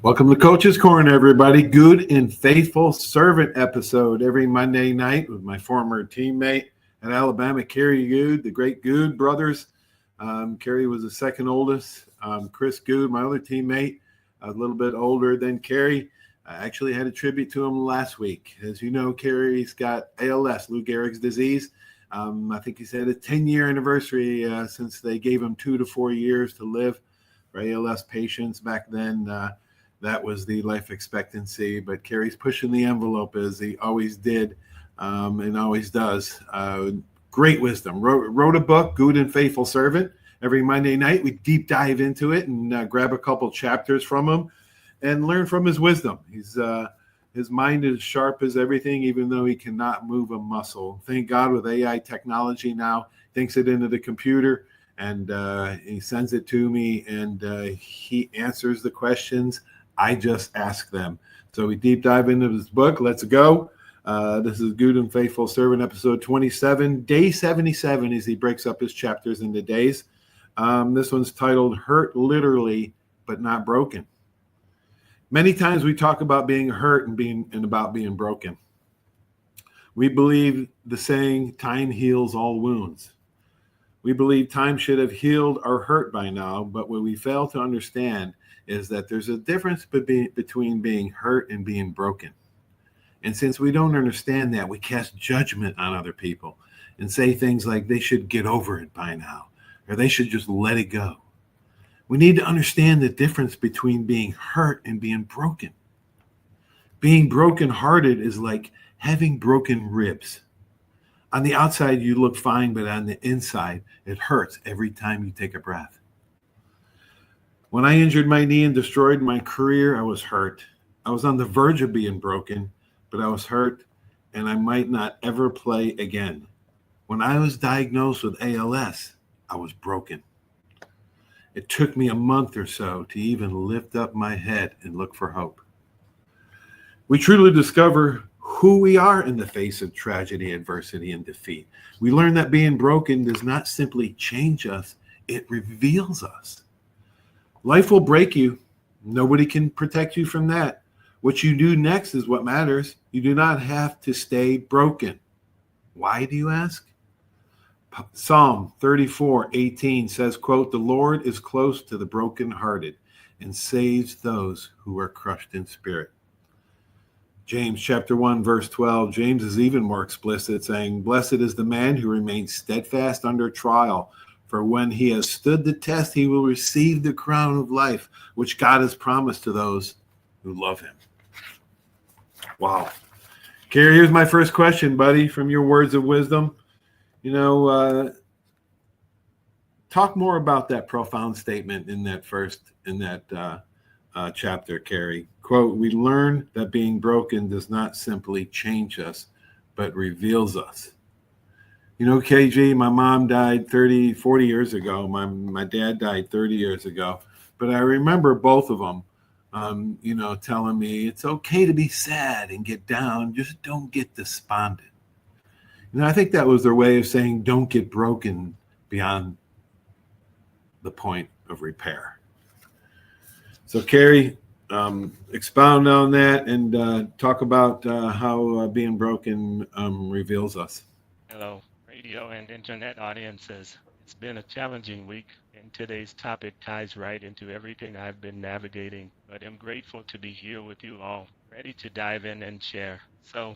Welcome to Coach's Corner, everybody. Goode and Faithful Servant episode every Monday night with my former teammate at Alabama, Kerry Goode, the great Goode brothers. Kerry was the second oldest. Chris Goode, my other teammate, a little bit older than Kerry. I actually had a tribute to him last week. As you know, Kerry's got ALS, Lou Gehrig's disease. I think he's had a 10-year anniversary since they gave him 2 to 4 years to live. For ALS patients back then, that was the life expectancy. But Kerry's pushing the envelope as he always did and always does. Great wisdom. Wrote a book, Goode and Faithful Servant. Every Monday night, we deep dive into it and grab a couple chapters from him and learn from his wisdom. His mind is sharp as everything, even though he cannot move a muscle. Thank God with AI technology now, thinks it into the computer, and he sends it to me, and he answers the questions. I just ask them. So we deep dive into this book. Let's go. This is Goode and Faithful Servant, episode 27, day 77, as he breaks up his chapters into days. This one's titled Hurt Literally, but Not Broken. Many times we talk about being hurt and about being broken. We believe the saying, time heals all wounds. We believe time should have healed our hurt by now, but what we fail to understand is that there's a difference between being hurt and being broken. And since we don't understand that, we cast judgment on other people and say things like they should get over it by now, or they should just let it go. We need to understand the difference between being hurt and being broken. Being brokenhearted is like having broken ribs. On the outside, you look fine, but on the inside, it hurts every time you take a breath. When I injured my knee and destroyed my career, I was hurt. I was on the verge of being broken, but I was hurt, and I might not ever play again. When I was diagnosed with ALS, I was broken. It took me a month or so to even lift up my head and look for hope. We truly discover who we are in the face of tragedy, adversity, and defeat. We learn that being broken does not simply change us, it reveals us. Life will break you. Nobody can protect you from that. What you do next is what matters. You do not have to stay broken. Why, do you ask? Psalm 34:18 says, quote, "The Lord is close to the brokenhearted and saves those who are crushed in spirit." James chapter 1, verse 12, James is even more explicit, saying, "Blessed is the man who remains steadfast under trial, for when he has stood the test, he will receive the crown of life, which God has promised to those who love him." Wow. Kerry, here's my first question, buddy, from your words of wisdom. Talk more about that profound statement in that chapter, Kerry. Quote, "We learn that being broken does not simply change us, but reveals us." KG, my mom died 40 years ago. My dad died 30 years ago. But I remember both of them, telling me it's okay to be sad and get down. Just don't get despondent. I think that was their way of saying don't get broken beyond the point of repair. So, Kerry, expound on that and talk about how being broken reveals us. Hello, radio and internet audiences. It's been a challenging week, and today's topic ties right into everything I've been navigating, but I'm grateful to be here with you all, ready to dive in and share. So,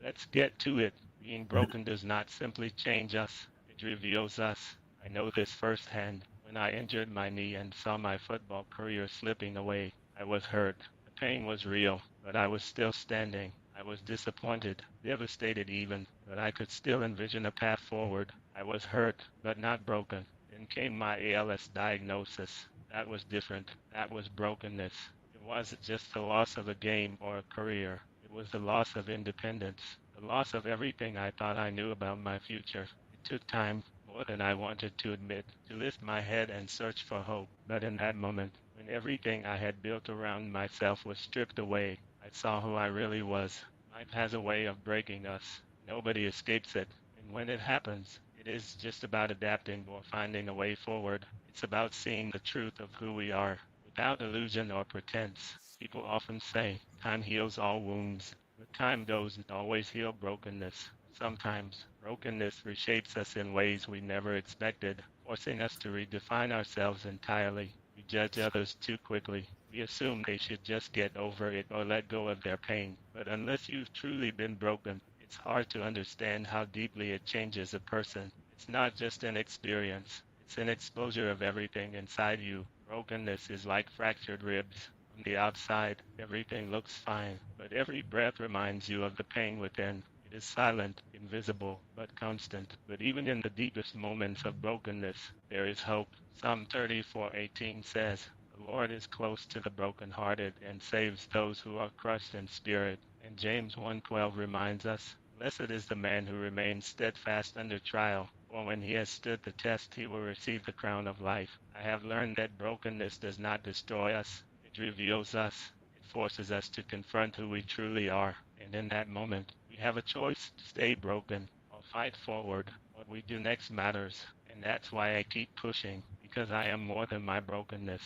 let's get to it. Being broken does not simply change us, it reveals us. I know this firsthand. When I injured my knee and saw my football career slipping away, I was hurt. The pain was real, but I was still standing. I was disappointed, devastated even, but I could still envision a path forward. I was hurt, but not broken. Then came my ALS diagnosis. That was different. That was brokenness. It wasn't just the loss of a game or a career. It was the loss of independence, the loss of everything I thought I knew about my future. It took time, more than I wanted to admit, to lift my head and search for hope. But in that moment, when everything I had built around myself was stripped away, I saw who I really was. Life has a way of breaking us. Nobody escapes it. And when it happens, it is just about adapting or finding a way forward. It's about seeing the truth of who we are, without illusion or pretense. People often say time heals all wounds, but time doesn't always heal brokenness. Sometimes brokenness reshapes us in ways we never expected, forcing us to redefine ourselves entirely. We judge others too quickly. We assume they should just get over it or let go of their pain. But unless you've truly been broken, it's hard to understand how deeply it changes a person. It's not just an experience, it's an exposure of everything inside you. Brokenness is like fractured ribs. On the outside, everything looks fine, but every breath reminds you of the pain within. It is silent, invisible, but constant. But even in the deepest moments of brokenness, there is hope. Psalm 34:18 says, "The Lord is close to the brokenhearted and saves those who are crushed in spirit." And James 1:12 reminds us, "Blessed is the man who remains steadfast under trial, for when he has stood the test, he will receive the crown of life." I have learned that brokenness does not destroy us. It reveals us. It forces us to confront who we truly are. And in that moment, we have a choice to stay broken or fight forward. What we do next matters. And that's why I keep pushing, because I am more than my brokenness.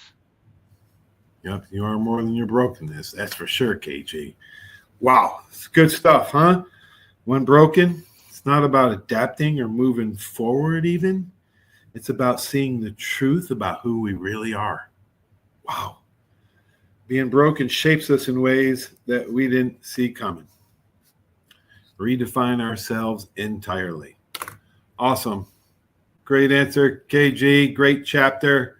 Yep, you are more than your brokenness. That's for sure, KG. Wow, it's good stuff, huh? When broken, it's not about adapting or moving forward, even. It's about seeing the truth about who we really are. Wow. Being broken shapes us in ways that we didn't see coming. Redefine ourselves entirely. Awesome. Great answer, KG. Great chapter.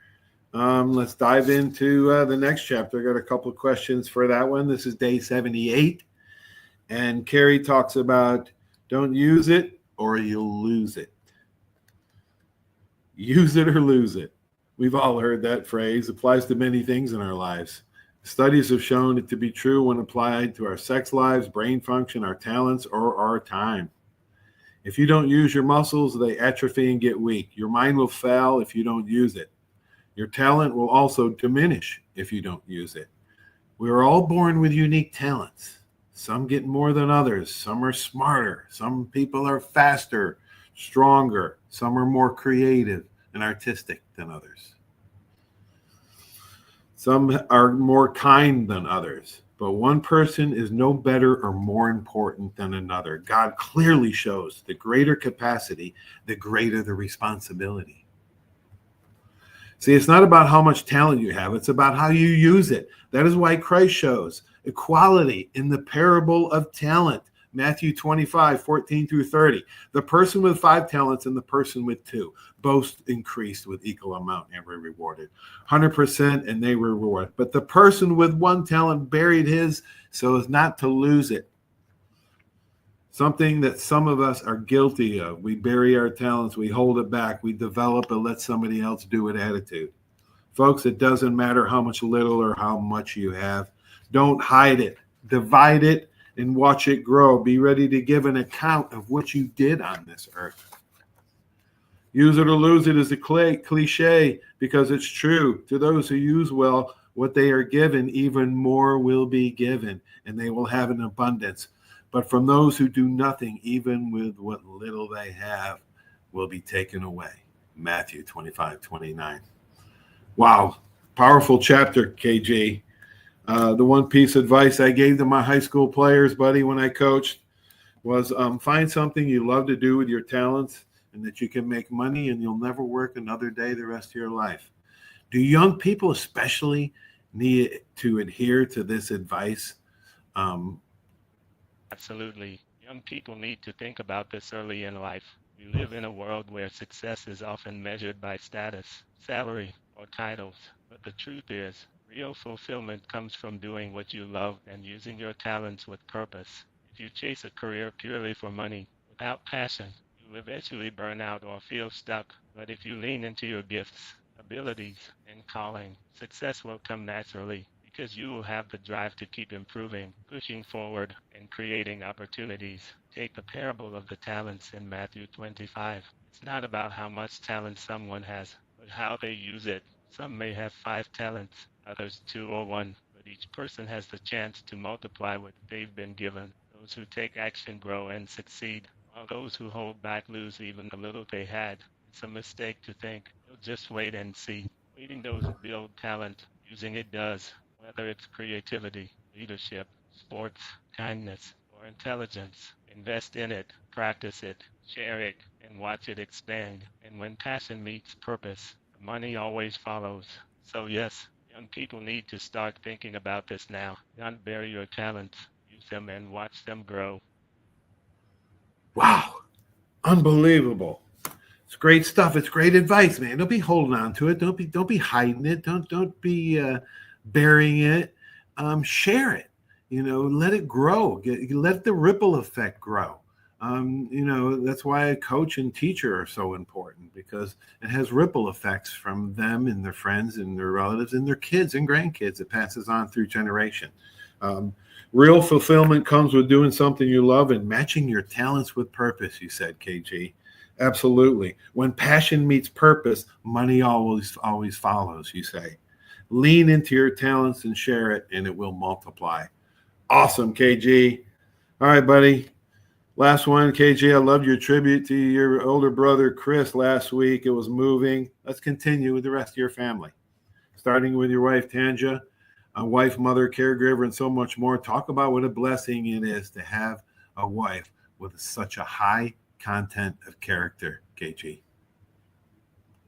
Let's dive into the next chapter. I got a couple of questions for that one. This is day 78. And Kerry talks about don't use it or you'll lose it. Use it or lose it. We've all heard that phrase. It applies to many things in our lives. Studies have shown it to be true when applied to our sex lives, brain function, our talents, or our time. If you don't use your muscles, they atrophy and get weak. Your mind will fail if you don't use it. Your talent will also diminish if you don't use it. We are all born with unique talents. Some get more than others. Some are smarter. Some people are faster, stronger. Some are more creative and artistic than others. Some are more kind than others. But one person is no better or more important than another. God clearly shows the greater capacity, the greater the responsibility. See, it's not about how much talent you have. It's about how you use it. That is why Christ shows equality in the parable of talent. Matthew 25:14-30. The person with 5 talents and the person with 2 both increased with equal amount and were rewarded. 100% and they were rewarded. But the person with 1 talent buried his so as not to lose it. Something that some of us are guilty of. We bury our talents, we hold it back, we develop a let somebody else do it attitude. Folks, it doesn't matter how much little or how much you have. Don't hide it. Divide it and watch it grow. Be ready to give an account of what you did on this earth. Use it or lose it is a cliche because it's true. To those who use well what they are given, even more will be given, and they will have an abundance. But from those who do nothing, even with what little they have, will be taken away. Matthew 25:29. Wow. Powerful chapter, KG. The one piece of advice I gave to my high school players, buddy, when I coached was find something you love to do with your talents and that you can make money and you'll never work another day the rest of your life. Do young people especially need to adhere to this advice? Absolutely. Young people need to think about this early in life. We live in a world where success is often measured by status, salary, or titles. But the truth is, real fulfillment comes from doing what you love and using your talents with purpose. If you chase a career purely for money, without passion, you will eventually burn out or feel stuck. But if you lean into your gifts, abilities, and calling, success will come naturally because you will have the drive to keep improving, pushing forward, and creating opportunities. Take the parable of the talents in Matthew 25. It's not about how much talent someone has, but how they use it. Some may have 5 talents, others 2 or 1, but each person has the chance to multiply what they've been given. Those who take action grow and succeed, while those who hold back lose even the little they had. It's a mistake to think, you'll just wait and see. Waiting doesn't build talent, using it does. whether it's creativity, leadership, sports, kindness, or intelligence. Invest in it, practice it, share it, and watch it expand. And when passion meets purpose, money always follows. So, yes, young people need to start thinking about this now. Don't bury your talents, use them, and watch them grow. Wow. Unbelievable. It's great stuff. It's great advice, man. Don't be holding on to it. Don't be hiding it. Don't be burying it. Share it. Let it grow. Let the ripple effect grow. That's why a coach and teacher are so important, because it has ripple effects from them and their friends and their relatives and their kids and grandkids. It passes on through generation. Um, Real fulfillment comes with doing something you love and matching your talents with purpose, you said, KG. Absolutely. When passion meets purpose, money always follows, you say. Lean into your talents and share it, and it will multiply. Awesome, KG. All right, buddy. Last one, KG. I loved your tribute to your older brother, Chris, last week. It was moving. Let's continue with the rest of your family, starting with your wife, Tanja, a wife, mother, caregiver, and so much more. Talk about what a blessing it is to have a wife with such a high content of character, KG.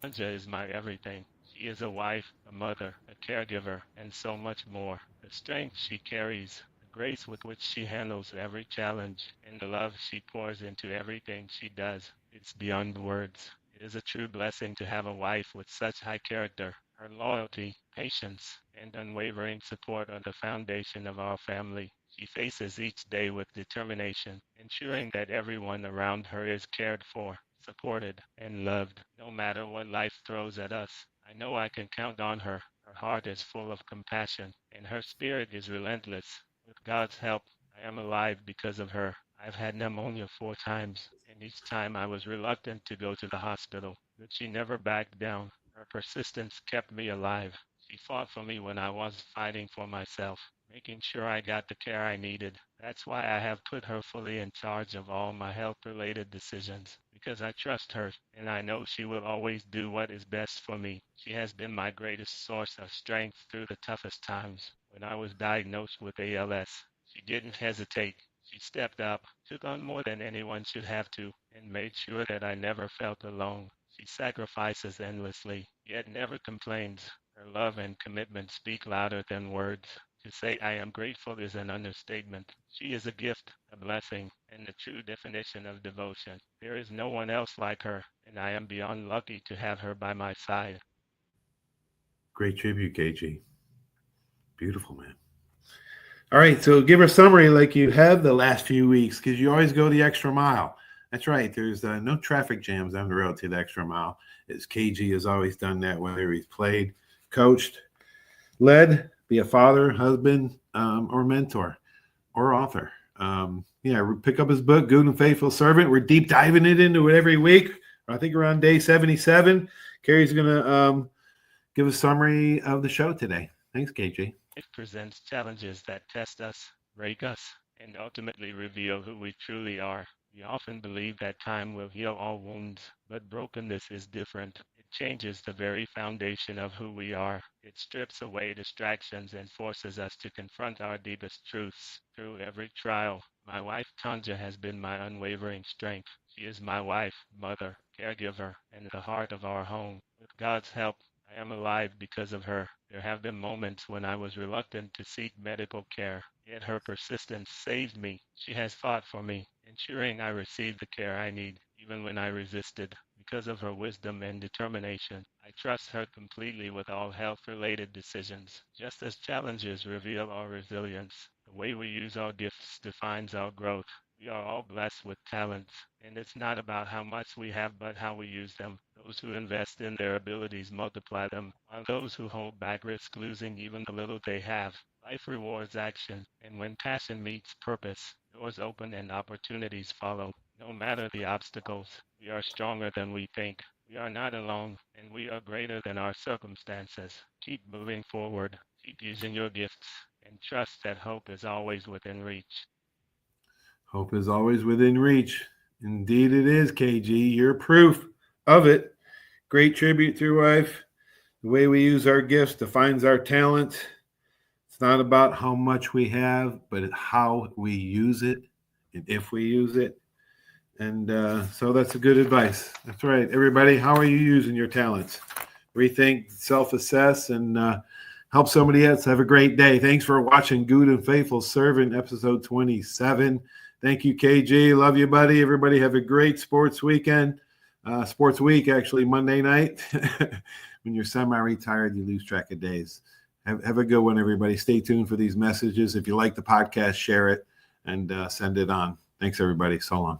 Anja is my everything. She is a wife, a mother, a caregiver, and so much more. The strength she carries, the grace with which she handles every challenge, and the love she pours into everything she does, it's beyond words. It is a true blessing to have a wife with such high character. Her loyalty, patience, and unwavering support are the foundation of our family. She faces each day with determination, ensuring that everyone around her is cared for, supported, and loved, no matter what life throws at us. I know I can count on her. Her heart is full of compassion, and her spirit is relentless. With God's help, I am alive because of her. I've had pneumonia 4 times, and each time I was reluctant to go to the hospital, but she never backed down. Her persistence kept me alive. She fought for me when I was fighting for myself, making sure I got the care I needed. That's why I have put her fully in charge of all my health-related decisions, because I trust her and I know she will always do what is best for me. She has been my greatest source of strength through the toughest times. When I was diagnosed with ALS, she didn't hesitate. She stepped up, took on more than anyone should have to, and made sure that I never felt alone. She sacrifices endlessly, yet never complains. Her love and commitment speak louder than words. To say I am grateful is an understatement. She is a gift, a blessing, and the true definition of devotion. There is no one else like her, and I am beyond lucky to have her by my side. Great tribute, KG. Beautiful, man. All right, so give a summary like you have the last few weeks, because you always go the extra mile. That's right. There's no traffic jams on the road to the extra mile. As KG has always done that, whether he's played, coached, led, be a father, husband, or mentor, or author. Pick up his book, Goode and Faithful Servant. We're deep diving into it every week. I think we're on day 77. Kerry's going to give a summary of the show today. Thanks, KG. It presents challenges that test us, break us, and ultimately reveal who we truly are. We often believe that time will heal all wounds, but brokenness is different. It changes the very foundation of who we are. It strips away distractions and forces us to confront our deepest truths. Through every trial, my wife Tanja has been my unwavering strength. She is my wife, mother, caregiver, and the heart of our home. With God's help, I am alive because of her. There have been moments when I was reluctant to seek medical care, yet her persistence saved me. She has fought for me, ensuring I received the care I need, even when I resisted. Because of her wisdom and determination, I trust her completely with all health-related decisions. Just as challenges reveal our resilience, the way we use our gifts defines our growth. We are all blessed with talents, and it's not about how much we have, but how we use them. Those who invest in their abilities multiply them, while those who hold back risk losing even the little they have. Life rewards action, and when passion meets purpose, doors open and opportunities follow. No matter the obstacles, we are stronger than we think. We are not alone, and we are greater than our circumstances. Keep moving forward, keep using your gifts, and trust that hope is always within reach. Hope is always within reach. Indeed it is, KG. You're proof of it. Great tribute to your wife. The way we use our gifts defines our talent. It's not about how much we have, but how we use it and if we use it. And so that's a good advice. That's right. Everybody, how are you using your talents? Rethink, self-assess, and help somebody else. Have a great day. Thanks for watching Goode and Faithful Servant, episode 27. Thank you, KG. Love you, buddy. Everybody have a great sports weekend. Sports week, actually, Monday night. When you're semi-retired, you lose track of days. Have a good one, everybody. Stay tuned for these messages. If you like the podcast, share it and send it on. Thanks, everybody. So long.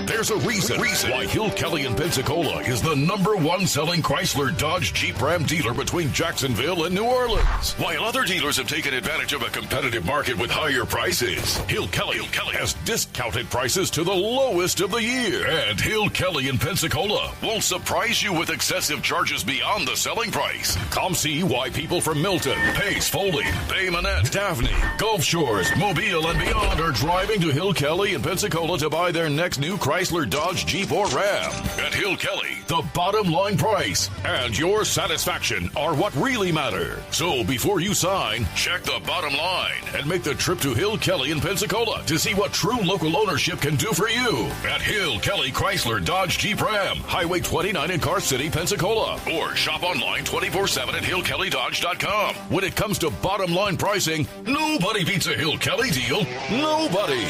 There's a reason why Hill Kelly in Pensacola is the #1 selling Chrysler Dodge Jeep Ram dealer between Jacksonville and New Orleans. While other dealers have taken advantage of a competitive market with higher prices, Hill Kelly has discounted prices to the lowest of the year. And Hill Kelly in Pensacola won't surprise you with excessive charges beyond the selling price. Come see why people from Milton, Pace, Foley, Bay Minette, Daphne, Gulf Shores, Mobile, and beyond are driving to Hill Kelly in Pensacola to buy their next new Chrysler, Dodge, Jeep, or Ram. At Hill Kelly, the bottom line price and your satisfaction are what really matter. So before you sign, check the bottom line and make the trip to Hill Kelly in Pensacola to see what true local ownership can do for you. At Hill Kelly Chrysler, Dodge, Jeep, Ram, Highway 29 in Car City, Pensacola. Or shop online 24/7 at hillkellydodge.com. When it comes to bottom line pricing, nobody beats a Hill Kelly deal. Nobody.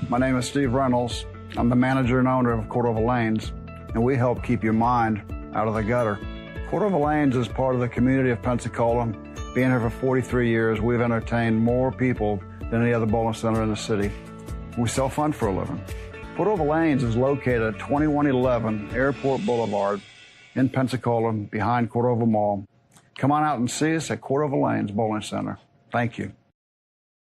My name is Steve Reynolds. I'm the manager and owner of Cordova Lanes, and we help keep your mind out of the gutter. Cordova Lanes is part of the community of Pensacola. Being here for 43 years, we've entertained more people than any other bowling center in the city. We sell fun for a living. Cordova Lanes is located at 2111 Airport Boulevard in Pensacola, behind Cordova Mall. Come on out and see us at Cordova Lanes Bowling Center. Thank you.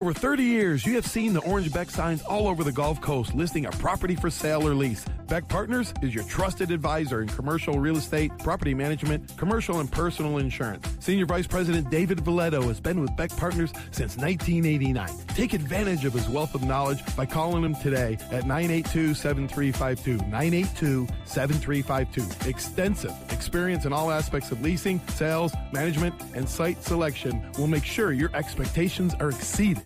Over 30 years, you have seen the orange Beck signs all over the Gulf Coast listing a property for sale or lease. Beck Partners is your trusted advisor in commercial real estate, property management, commercial and personal insurance. Senior Vice President David Valletto has been with Beck Partners since 1989. Take advantage of his wealth of knowledge by calling him today at 982-7352, 982-7352. Extensive experience in all aspects of leasing, sales, management, and site selection will make sure your expectations are exceeded.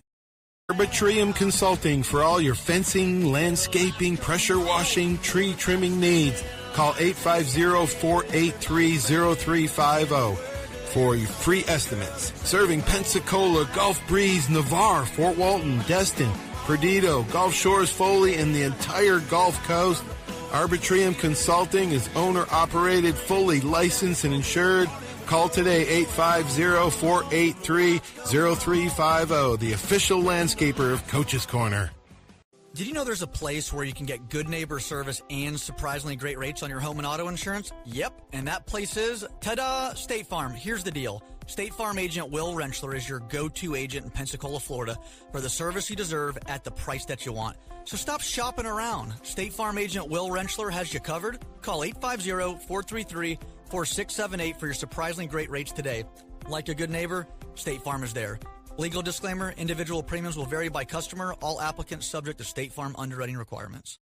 Arbitrium Consulting for all your fencing, landscaping, pressure washing, tree trimming needs. Call 850-483-0350 for your free estimates. Serving Pensacola, Gulf Breeze, Navarre, Fort Walton, Destin, Perdido, Gulf Shores, Foley, and the entire Gulf Coast. Arbitrium Consulting is owner-operated, fully licensed and insured. Call today, 850-483-0350, the official landscaper of Coach's Corner. Did you know there's a place where you can get good neighbor service and surprisingly great rates on your home and auto insurance? Yep, and that place is, ta-da, State Farm. Here's the deal. State Farm agent Will Rentschler is your go-to agent in Pensacola, Florida for the service you deserve at the price that you want. So stop shopping around. State Farm agent Will Rentschler has you covered. Call 850-433-4678 for your surprisingly great rates today. Like a good neighbor, State Farm is there. Legal disclaimer, individual premiums will vary by customer. All applicants subject to State Farm underwriting requirements.